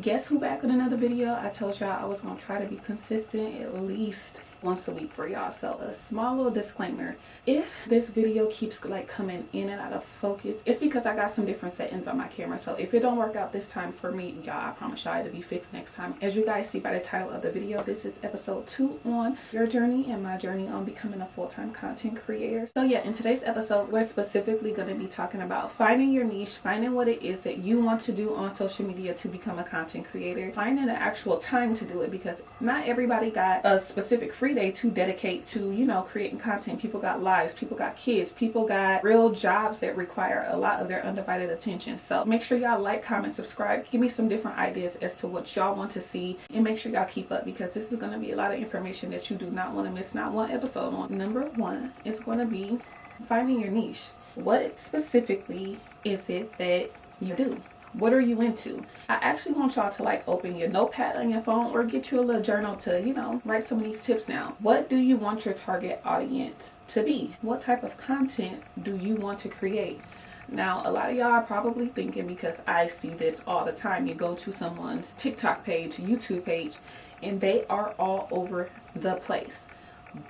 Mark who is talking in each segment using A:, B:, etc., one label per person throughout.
A: Guess who back with another video? I told y'all I was gonna try to be consistent at least once a week for y'all. So a small little disclaimer, if this video keeps like coming in and out of focus, it's because I got some different settings on my camera. So if it don't work out this time for me, y'all, I promise y'all it'll be fixed next time. As you guys see by the title of the video, this is episode 2 on your journey and my journey on becoming a full-time content creator. So yeah, in today's episode, we're specifically going to be talking about finding your niche, finding what it is that you want to do on social media to become a content creator, finding the actual time to do it, because not everybody got a specific free day to dedicate to, you know, creating content. People got lives, people got kids, people got real jobs that require a lot of their undivided attention. So make sure y'all like, comment, subscribe, give me some different ideas as to what y'all want to see, and make sure y'all keep up, because this is going to be a lot of information that you do not want to miss not one episode on. Number 1 is going to be finding your niche. What specifically is it that you do? What are you into? I actually want y'all to like open your notepad on your phone or get you a little journal to, you know, write some of these tips down. What do you want your target audience to be? What type of content do you want to create? Now, a lot of y'all are probably thinking, because I see this all the time, you go to someone's TikTok page, YouTube page, and they are all over the place.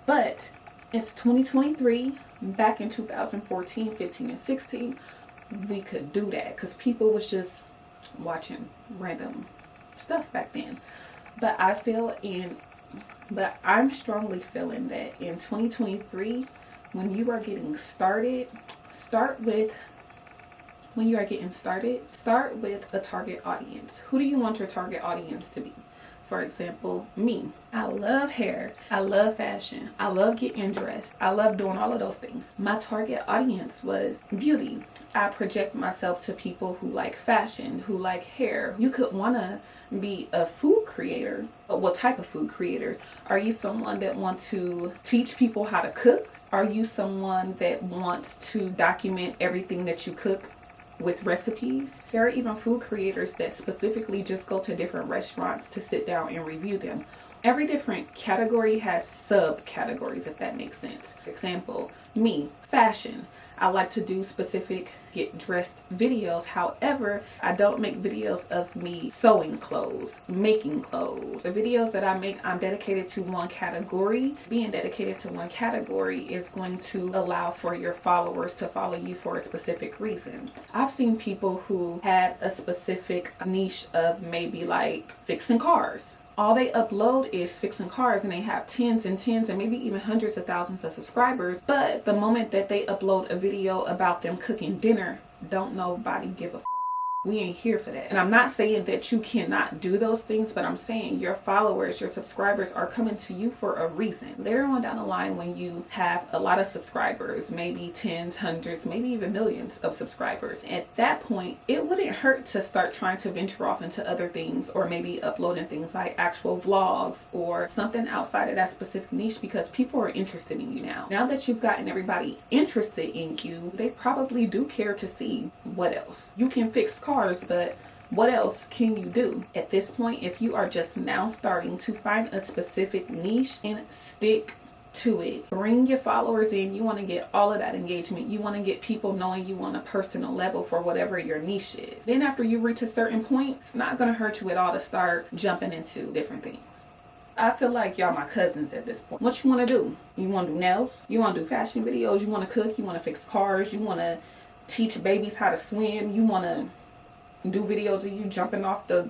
A: But it's 2023. Back in 2014, 15, and 16, we could do that because people was just watching random stuff back then. But I'm strongly feeling that in 2023, when you are getting started, start with a target audience. Who do you want your target audience to be? For example, me. I love hair. I love fashion. I love getting dressed. I love doing all of those things. My target audience was beauty. I project myself to people who like fashion, who like hair. You could want to be a food creator. But what type of food creator? Are you someone that wants to teach people how to cook? Are you someone that wants to document everything that you cook with recipes? There are even food creators that specifically just go to different restaurants to sit down and review them. Every different category has subcategories, if that makes sense. For example, me, fashion. I like to do specific get dressed videos. However, I don't make videos of me sewing clothes, making clothes. The videos that I make, I'm dedicated to one category. Being dedicated to one category is going to allow for your followers to follow you for a specific reason. I've seen people who had a specific niche of maybe like fixing cars. All they upload is fixing cars, and they have tens and maybe even hundreds of thousands of subscribers. But the moment that they upload a video about them cooking dinner, don't nobody give a f. We ain't here for that. And I'm not saying that you cannot do those things, but I'm saying your followers, your subscribers are coming to you for a reason. Later on down the line, when you have a lot of subscribers, maybe tens, hundreds, maybe even millions of subscribers, at that point, it wouldn't hurt to start trying to venture off into other things, or maybe uploading things like actual vlogs or something outside of that specific niche, because people are interested in you now. Now that you've gotten everybody interested in you, they probably do care to see what else. You can fix cars, but what else can you do? At this point, if you are just now starting to find a specific niche and stick to it, bring your followers in. You want to get all of that engagement. You want to get people knowing you on a personal level for whatever your niche is. Then after you reach a certain point, it's not going to hurt you at all to start jumping into different things. I feel like y'all my cousins at this point. What you want to do? You want to do nails? You want to do fashion videos? You want to cook? You want to fix cars? You want to teach babies how to swim? You want to do videos of you jumping off the,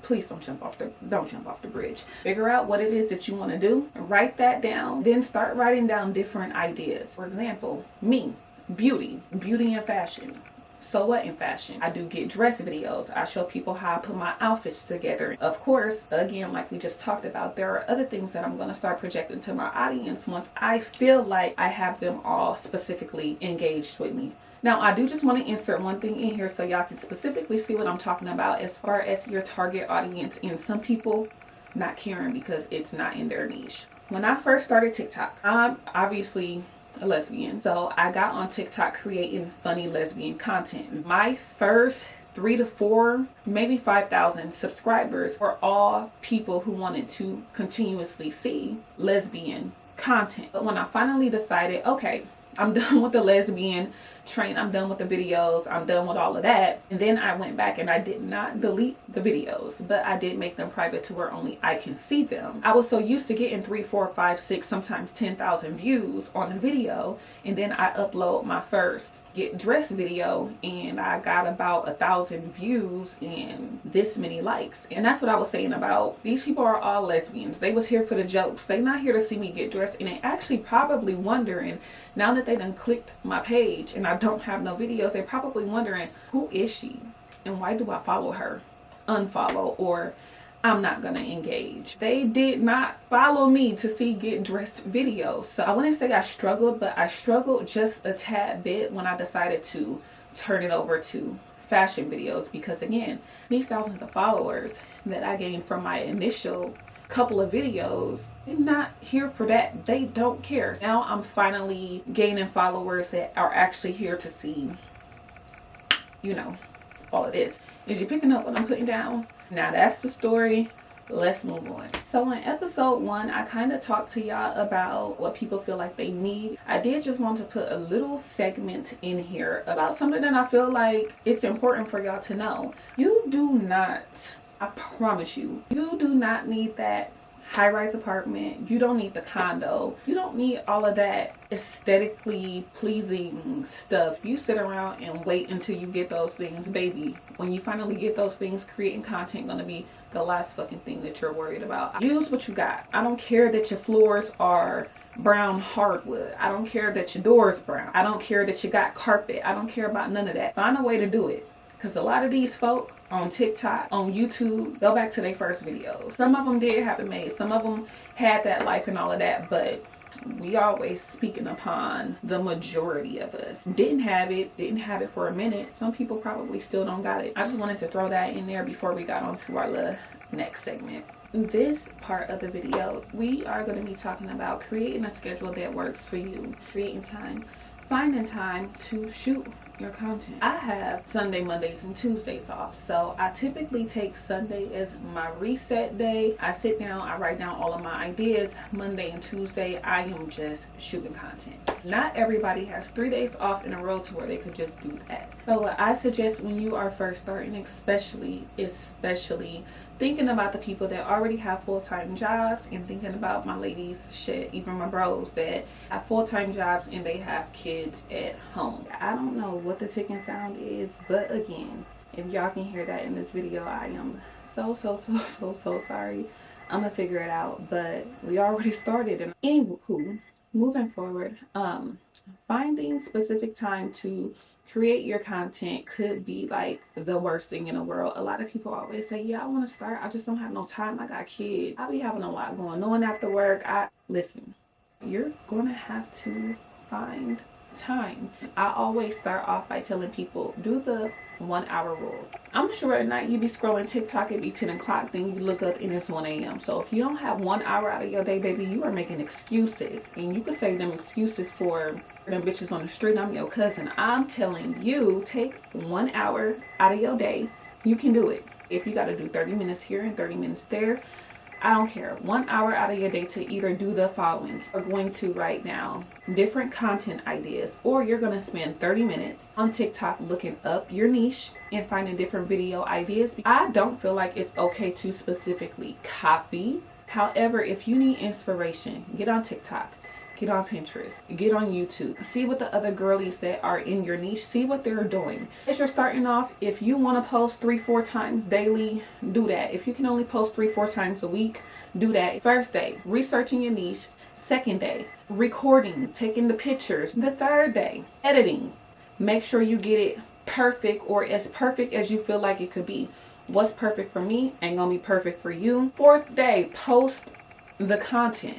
A: please don't jump off the bridge. Figure out what it is that you want to do, write that down, then start writing down different ideas. For example, me, beauty and fashion. So what in fashion? I do get dress videos. I show people how I put my outfits together. Of course, again, like we just talked about, there are other things that I'm going to start projecting to my audience once I feel like I have them all specifically engaged with me. Now, I do just want to insert one thing in here so y'all can specifically see what I'm talking about as far as your target audience and some people not caring because it's not in their niche. When I first started TikTok, I'm obviously a lesbian, so I got on TikTok creating funny lesbian content. My first 3 to 4, maybe 5,000 subscribers were all people who wanted to continuously see lesbian content. But when I finally decided, okay, I'm done with the lesbian train. I'm done with the videos. I'm done with all of that. And then I went back and I did not delete the videos, but I did make them private to where only I can see them. I was so used to getting 3, 4, 5, 6, sometimes 10,000 views on a video, and then I upload my first get dressed video and I got about 1,000 views and this many likes. And that's what I was saying about these people are all lesbians. They was here for the jokes. They not here to see me get dressed, and they actually probably wondering, now that they done clicked my page and I don't have no videos, they're probably wondering, who is she and why do I follow her, unfollow, or I'm not gonna engage. They did not follow me to see get dressed videos. So I wouldn't say I struggled, but I struggled just a tad bit when I decided to turn it over to fashion videos, because again, these thousands of followers that I gained from my initial couple of videos, they're not here for that. They don't care. Now I'm finally gaining followers that are actually here to see, you know, all of this. Is you picking up what I'm putting down? Now that's the story. Let's move on. So in episode 1, I kind of talked to y'all about what people feel like they need. I did just want to put a little segment in here about something that I feel like it's important for y'all to know. You do not, I promise you, you do not need that high-rise apartment. You don't need the condo. You don't need all of that aesthetically pleasing stuff. You sit around and wait until you get those things, baby. When you finally get those things, creating content gonna be the last fucking thing that you're worried about. Use what you got. I don't care that your floors are brown hardwood. I don't care that your door's brown. I don't care that you got carpet. I don't care about none of that. Find a way to do it. Because a lot of these folk on TikTok, on YouTube, go back to their first videos. Some of them did have it made. Some of them had that life and all of that. But we always speaking upon the majority of us. Didn't have it for a minute. Some people probably still don't got it. I just wanted to throw that in there before we got on to our little next segment. In this part of the video, we are going to be talking about creating a schedule that works for you. Creating time. Finding time to shoot your content. I have Sunday, Mondays, and Tuesdays off. So I typically take Sunday as my reset day. I sit down, I write down all of my ideas. Monday and Tuesday, I am just shooting content. Not everybody has 3 days off in a row to where they could just do that. So what I suggest when you are first starting, especially thinking about the people that already have full-time jobs, and thinking about my ladies, shit, even my bros that have full-time jobs and they have kids at home. I don't know what the ticking sound is, but again, if y'all can hear that in this video, I am so sorry. I'm gonna figure it out, but we already started. And anywho, moving forward, finding specific time to create your content could be like the worst thing in the world. A lot of people always say, yeah, I want to start, I just don't have no time, I got kids, I be having a lot going on after work. Listen, you're gonna have to find time. I always start off by telling people, do the 1 hour rule. I'm sure at night you be scrolling TikTok, it be 10 o'clock, then you look up and it's 1 a.m. So if you don't have 1 hour out of your day, baby, you are making excuses. And you could save them excuses for them bitches on the street. I'm your cousin. I'm telling you, take 1 hour out of your day. You can do it. If you got to do 30 minutes here and 30 minutes there, I don't care. 1 hour out of your day to either do the following. You're going to write down different content ideas, or you're going to spend 30 minutes on TikTok looking up your niche and finding different video ideas. I don't feel like it's okay to specifically copy. However, if you need inspiration, get on TikTok. Get on Pinterest, get on YouTube, see what the other girlies that are in your niche, see what they're doing. As you're starting off, if you want to post 3-4 times daily, do that. If you can only post 3-4 times a week, do that. First day, researching your niche. Second day, recording, taking the pictures. The third day, editing. Make sure you get it perfect, or as perfect as you feel like it could be. What's perfect for me ain't gonna be perfect for you. Fourth day, post the content.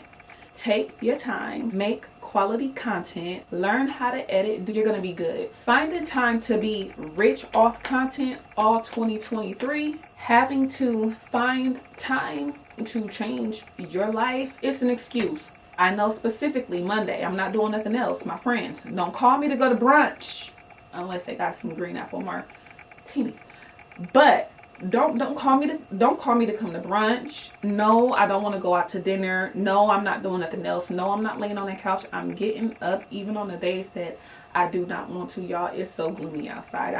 A: Take your time, make quality content, learn how to edit, you're gonna be good. Finding time to be rich off content all 2023, having to find time to change your life, it's an excuse. I know specifically Monday, I'm not doing nothing else. My friends, don't call me to go to brunch unless they got some green apple martini. But Don't call me to come to brunch. No, I don't want to go out to dinner. No, I'm not doing nothing else. No, I'm not laying on that couch. I'm getting up even on the days that I do not want to, y'all. It's so gloomy outside.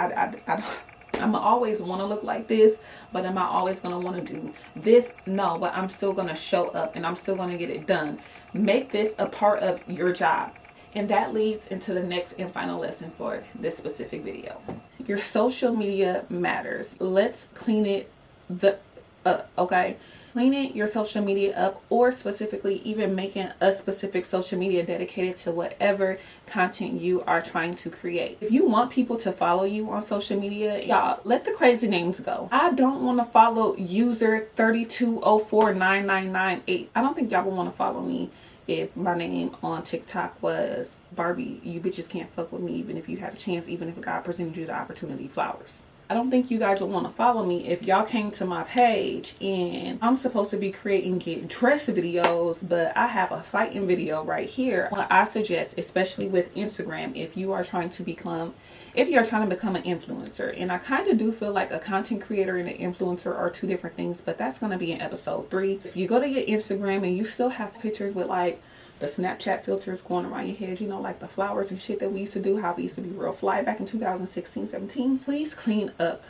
A: I'm always want to look like this, but am I always going to want to do this? No, but I'm still going to show up and I'm still going to get it done. Make this a part of your job. And that leads into the next and final lesson for this specific video. Your social media matters. Let's clean it up, okay? Cleaning your social media up, or specifically even making a specific social media dedicated to whatever content you are trying to create. If you want people to follow you on social media, y'all, let the crazy names go. I don't want to follow user 320499998. I don't think y'all would want to follow me if my name on TikTok was Barbie. You bitches can't fuck with me even if you had a chance, even if God presented you the opportunity. Flowers. I don't think you guys would want to follow me if y'all came to my page and I'm supposed to be creating get dressed videos, but I have a fighting video right here. What I suggest, especially with Instagram, if you're trying to become an influencer, and I kind of do feel like a content creator and an influencer are two different things, but that's going to be in episode 3. If you go to your Instagram and you still have pictures with like the Snapchat filters going around your head, you know, like the flowers and shit that we used to do, how we used to be real fly back in 2016, 17, please clean up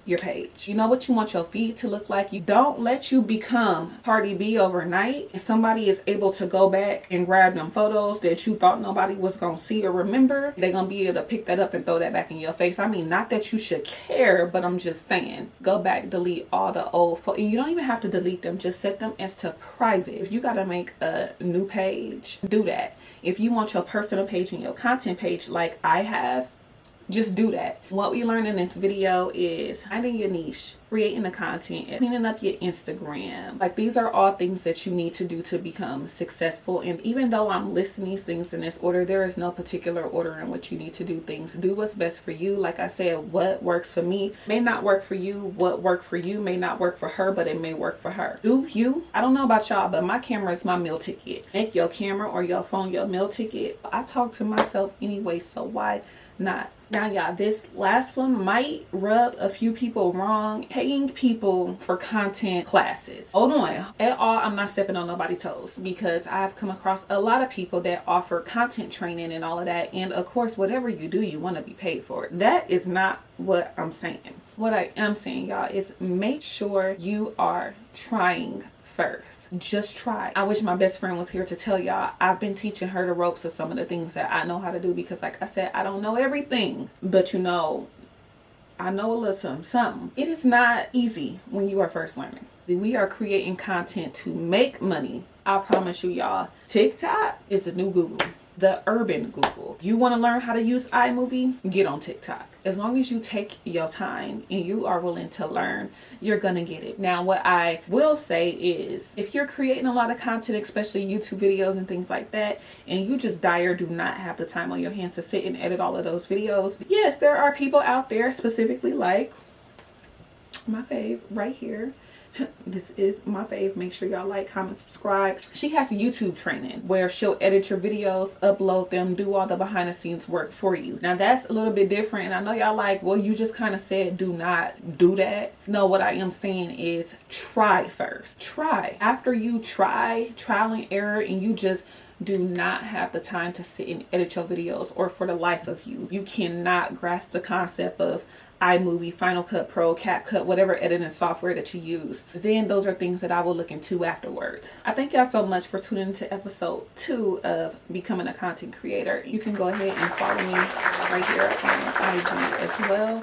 A: your page. You know what you want your feed to look like. You don't let you become Cardi B overnight and somebody is able to go back and grab them photos that you thought nobody was gonna see or remember. They're gonna be able to pick that up and throw that back in your face. I mean, not that you should care, but I'm just saying, go back, delete all the old photos. You don't even have to delete them, just set them as to private. If you gotta make a new page, do that. If you want your personal page and your content page like I have, just do that. What we learned in this video is finding your niche, creating the content, and cleaning up your Instagram. Like, these are all things that you need to do to become successful. And even though I'm listing these things in this order, there is no particular order in which you need to do things. Do what's best for you. Like I said, what works for me may not work for you. What worked for you may not work for her, but it may work for her. Do you? I don't know about y'all, but my camera is my meal ticket. Make your camera or your phone your meal ticket. I talk to myself anyway, so why not? Now, y'all, this last one might rub a few people wrong. Paying people for content classes. Hold on. At all, I'm not stepping on nobody's toes, because I've come across a lot of people that offer content training and all of that. And of course, whatever you do, you want to be paid for it. That is not what I'm saying. What I am saying, y'all, is make sure you are trying first. Just try. I wish my best friend was here to tell y'all I've been teaching her the ropes of some of the things that I know how to do, because like I said, I don't know everything, but you know, I know a little something. It is not easy when you are first learning. We are creating content to make money. I promise you, y'all, TikTok is the new Google. The urban Google. You want to learn how to use iMovie? Get on TikTok. As long as you take your time and you are willing to learn, you're gonna get it. Now, what I will say is, if you're creating a lot of content, especially YouTube videos and things like that, and you just do not have the time on your hands to sit and edit all of those videos, yes, there are people out there, specifically like my fave right here. This is my fave. Make sure y'all like, comment, subscribe. She has YouTube training where she'll edit your videos, upload them, do all the behind the scenes work for you. Now that's a little bit different, and I know y'all like, well, you just kind of said do not do that. No, what I am saying is try first. Try. After you trial and error, and you just do not have the time to sit and edit your videos, or for the life of you, you cannot grasp the concept of iMovie, Final Cut Pro, CapCut, whatever editing software that you use, then those are things that I will look into afterwards. I thank y'all so much for tuning into episode 2 of Becoming a Content Creator. You can go ahead and follow me right here on IG as well.